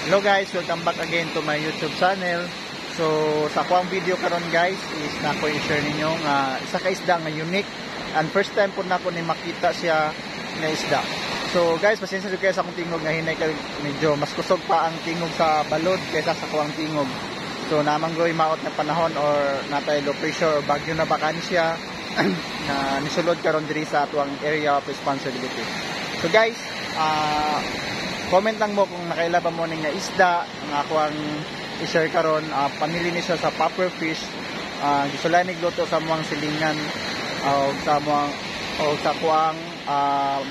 Hello guys, welcome back again to my YouTube channel. So sa akong video karon guys is nako i-share ninyo nga isa ka isda nga unique and first time po nako ni makita siya na isda. So guys, pasensya kayo sa akong tingog nga hinay kay medyo mas kusog pa ang tingog sa balod kaysa sa kuwang tingog. So namanggoy maot na panahon or natay low pressure or bagyo na bakansya na nisulod karon diri sa atuang area of responsibility. So guys, comment lang mo kung nakailaba mo ning nga isda nga akong i-share karon. Pamili ni siya sa puffer fish. Gusto lang nigluto sa muang silingan o sa muang o sa kuang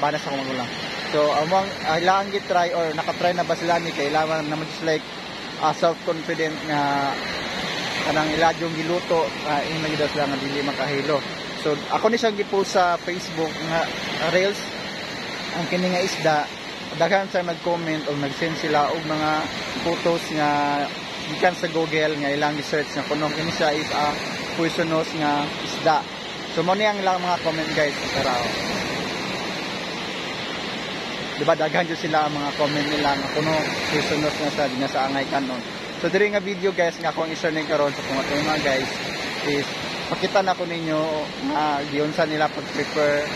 banas sa kumagulang. So among ilang gitry or nakatry na ba sila ni kailangan naman just like self-confident nga kanang iladyong giluto imong daw sila nga dili makahilo. So ako ni siyang gipost sa Facebook nga reels ang kini nga isda. Daghan sa nag-comment o nag-send sila og mga photos nga gikan sa Google nga ilang research nga kuno kini siya is a poisonous nga isda. So mo ni ang ilang mga comment guys pero diba daghan jud sila ang mga comment nila nga kuno poisonous nga sa dinya sa angay kanon. So diri nga video guys nga akong i-share ning karon sa mga guys is makita na ko ninyo nga giunsa nila pag-prepare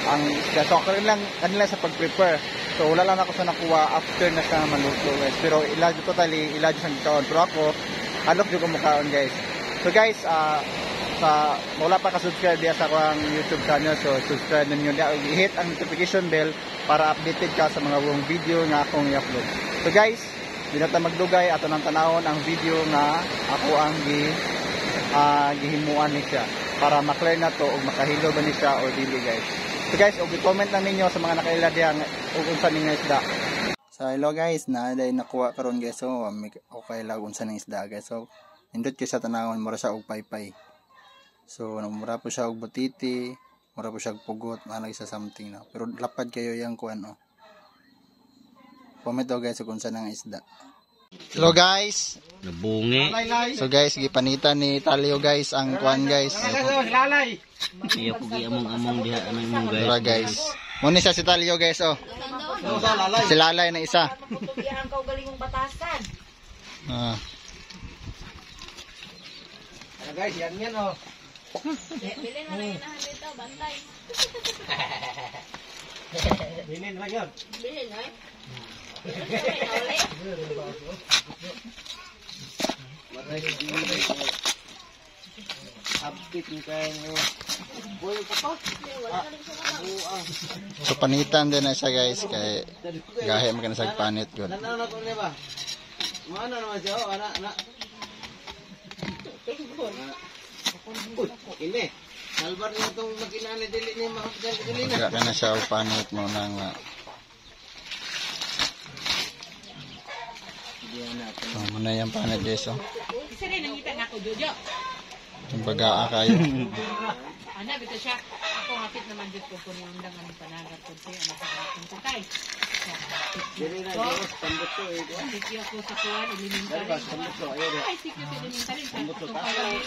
ang isda. So kanila sa pag-prepare. So wala lang ako sa nakuha after na siya maluto guys. Pero ilad totally ilad sa gikaon. Pero ako halok jud ko mukaon guys. So guys, sa wala pa ka-subscribe diya sa akong YouTube channel, so subscribe ninyo diya ug i-hit ang notification bell para updated ka sa mga buong video nga akong i-upload. So guys, di na ta magdugay ato nang tanawon ang video nga ako ang gihimuan ni siya para ma-clear na to ug makahilo ba ni siya or dili guys. So guys, comment lang ninyo sa mga nakaila diya ug unsa ning isda. So hello guys, naaday nakuha karon guys. So okay lang unsa ning isda guys. So indot kay sa tanawon mura siya og paypay. So mura po siya og butiti, mura po siya og pugot, manag sa something na. Pero lapad kayo yang kuan oh. Comment daw guys kung unsa nang isda. Hello guys. Nabungi. So guys, gipanitan ni Talio guys ang kuan guys. Lalay. Iya pugi among diha among guys. Tara guys. Muna siya si Talio guys oh. Si Lalay na isa. Ang kau galingong batasan. Guys, yan oh. Bilin na lang inahan dito, bantay. Bilin na yun. Bilin na eh. So panitan din na siya guys kay gahe man kana sa panit gud. Ano ko ba? Mana naman siya oh, anak. Ini. Salbar niyo tong makina ni dili ni mahapdan dili na. Ga kana siya og panit mo nang muna yung panit guys oh. Isa rin nangita nga ako, Jojo. Yung bagaa kayo. Ana, bito siya. Ako hapit naman dito ko kung yung undangan ng panagat ko siya. Ano sa akin ko kay. Dili na Diyos, tambot ko eh. Sikyo ko sa kuwan, ilimintarin. Ay, sikyo ko ilimintarin. Tambot ko pala eh.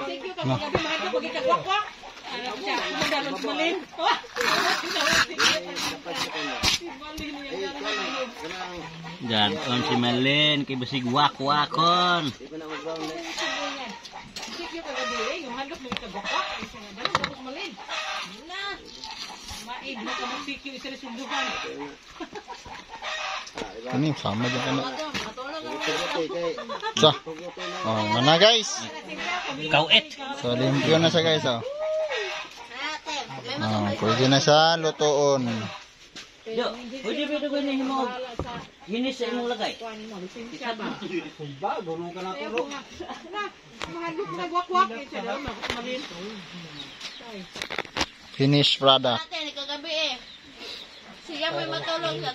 Sikyo ka, kung gabi mahal ka, pag ikagwakwak. Ano siya, kumandalon sa malin. Jan, on si Malin, kay basig wak-wakon. Sikyo ka gabi eh, yung handok mo ikagwakwak. Isa nga dalo, tapos malin. Na, maid mo ka magsikyo, isa rin sundukan. Kani sama dyan kana. Matulog ako. So, mana guys. Kauit. So limpyo na siya guys oh. Pwede na siya lutoon. Yo, pwede ba ko ni mo? Hinis sa imong lagay. Ba, gulong ka na turo. Mahandok na gwakwak. Isa daw, malin. Finished product. Ate, kagabi eh. Siya may matulog sa